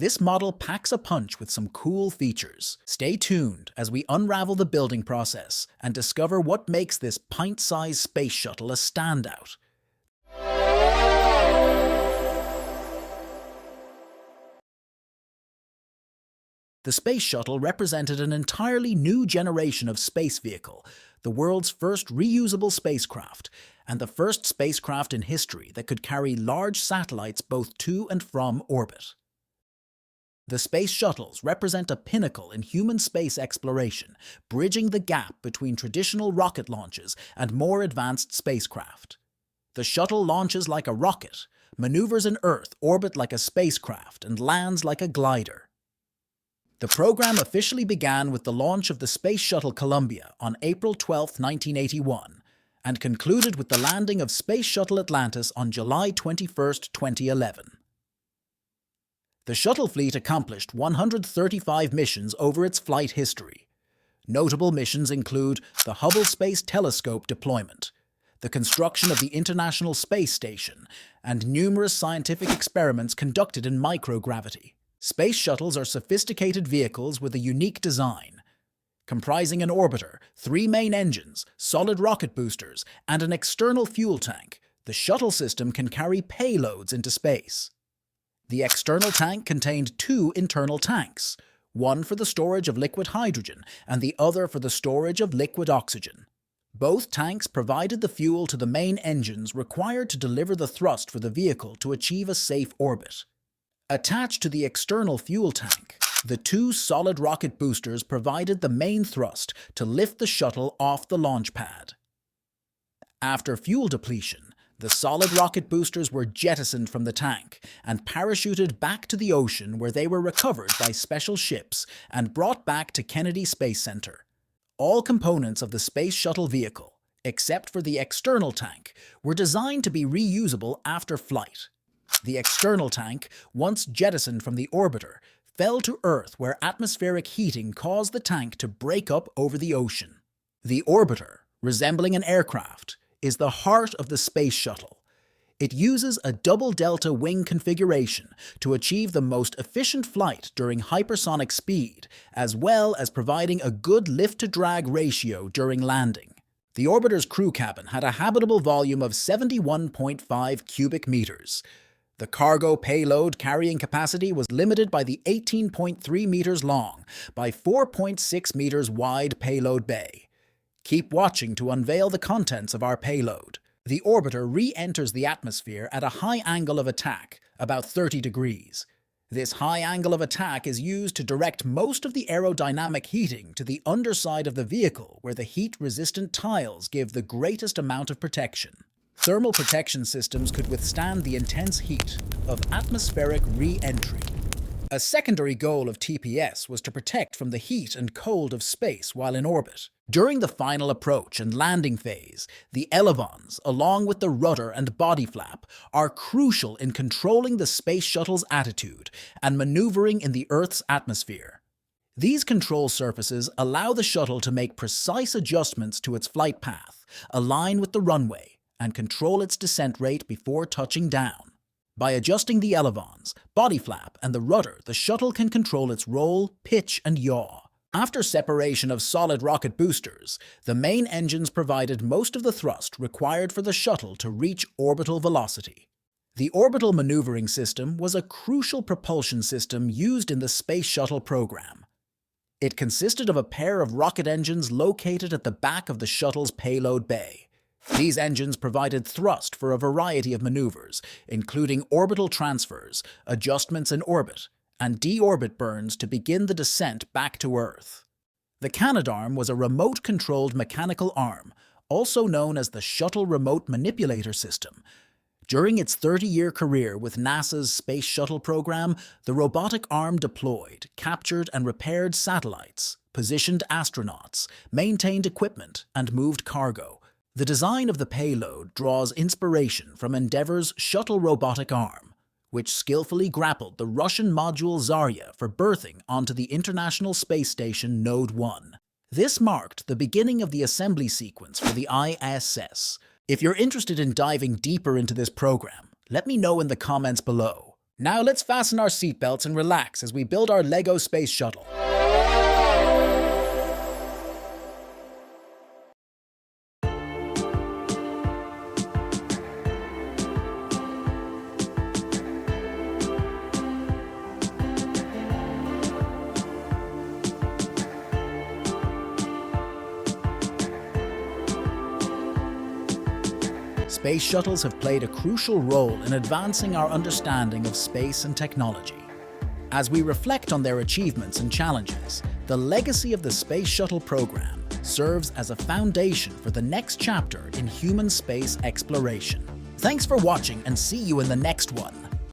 This model packs a punch with some cool features. Stay tuned as we unravel the building process and discover what makes this pint-sized space shuttle a standout. The Space Shuttle represented an entirely new generation of space vehicle, the world's first reusable spacecraft, and the first spacecraft in history that could carry large satellites both to and from orbit. The space shuttles represent a pinnacle in human space exploration, bridging the gap between traditional rocket launches and more advanced spacecraft. The shuttle launches like a rocket, maneuvers in Earth orbit like a spacecraft, and lands like a glider. The program officially began with the launch of the Space Shuttle Columbia on April 12, 1981, and concluded with the landing of Space Shuttle Atlantis on July 21, 2011. The shuttle fleet accomplished 135 missions over its flight history. Notable missions include the Hubble Space Telescope deployment, the construction of the International Space Station, and numerous scientific experiments conducted in microgravity. Space shuttles are sophisticated vehicles with a unique design. Comprising an orbiter, 3 main engines, solid rocket boosters, and an external fuel tank, the shuttle system can carry payloads into space. The external tank contained 2 internal tanks, one for the storage of liquid hydrogen and the other for the storage of liquid oxygen. Both tanks provided the fuel to the main engines required to deliver the thrust for the vehicle to achieve a safe orbit. Attached to the external fuel tank, the 2 solid rocket boosters provided the main thrust to lift the shuttle off the launch pad. After fuel depletion, the solid rocket boosters were jettisoned from the tank and parachuted back to the ocean, where they were recovered by special ships and brought back to Kennedy Space Center. All components of the Space Shuttle vehicle, except for the external tank, were designed to be reusable after flight. The external tank, once jettisoned from the orbiter, fell to Earth, where atmospheric heating caused the tank to break up over the ocean. The orbiter, resembling an aircraft, is the heart of the Space Shuttle. It uses a double delta wing configuration to achieve the most efficient flight during hypersonic speed, as well as providing a good lift-to-drag ratio during landing. The orbiter's crew cabin had a habitable volume of 71.5 cubic meters. The cargo payload carrying capacity was limited by the 18.3 meters long by 4.6 meters wide payload bay. Keep watching to unveil the contents of our payload. The orbiter re-enters the atmosphere at a high angle of attack, about 30 degrees. This high angle of attack is used to direct most of the aerodynamic heating to the underside of the vehicle, where the heat-resistant tiles give the greatest amount of protection. Thermal protection systems could withstand the intense heat of atmospheric re-entry. A secondary goal of TPS was to protect from the heat and cold of space while in orbit. During the final approach and landing phase, the elevons, along with the rudder and body flap, are crucial in controlling the space shuttle's attitude and maneuvering in the Earth's atmosphere. These control surfaces allow the shuttle to make precise adjustments to its flight path, align with the runway, and control its descent rate before touching down. By adjusting the elevons, body flap, and the rudder, the shuttle can control its roll, pitch, and yaw. After separation of solid rocket boosters, the main engines provided most of the thrust required for the shuttle to reach orbital velocity. The orbital maneuvering system was a crucial propulsion system used in the Space Shuttle program. It consisted of a pair of rocket engines located at the back of the shuttle's payload bay. These engines provided thrust for a variety of maneuvers, including orbital transfers, adjustments in orbit, and deorbit burns to begin the descent back to Earth. The Canadarm was a remote-controlled mechanical arm, also known as the Shuttle Remote Manipulator System. During its 30-year career with NASA's Space Shuttle program, the robotic arm deployed, captured, and repaired satellites, positioned astronauts, maintained equipment, and moved cargo. The design of the payload draws inspiration from Endeavour's shuttle robotic arm, which skillfully grappled the Russian module Zarya for berthing onto the International Space Station Node 1. This marked the beginning of the assembly sequence for the ISS. If you're interested in diving deeper into this program, let me know in the comments below. Now let's fasten our seatbelts and relax as we build our Lego Space Shuttle. Space shuttles have played a crucial role in advancing our understanding of space and technology. As we reflect on their achievements and challenges, the legacy of the Space Shuttle program serves as a foundation for the next chapter in human space exploration. Thanks for watching, and see you in the next one.